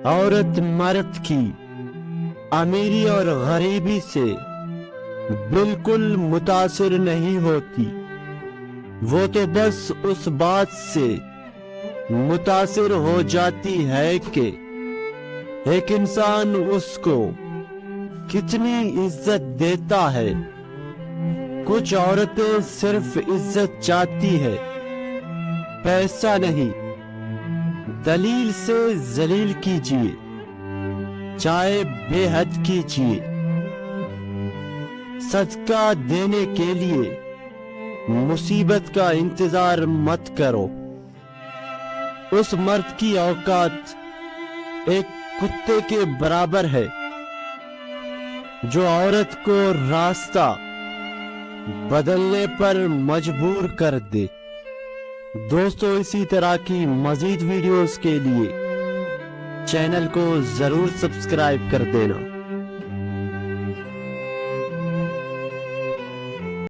عورت مرد کی امیری اور غریبی سے بالکل متاثر نہیں ہوتی، وہ تو بس اس بات سے متاثر ہو جاتی ہے کہ ایک انسان اس کو کتنی عزت دیتا ہے۔ کچھ عورتیں صرف عزت چاہتی ہے، پیسہ نہیں۔ دلیل سے ذلیل کیجیے، چاہے بے حد کیجیے۔ صدقہ دینے کے لیے مصیبت کا انتظار مت کرو۔ اس مرد کی اوقات ایک کتے کے برابر ہے جو عورت کو راستہ بدلنے پر مجبور کر دے۔ دوستو، اسی طرح کی مزید ویڈیوز کے لیے چینل کو ضرور سبسکرائب کر دینا۔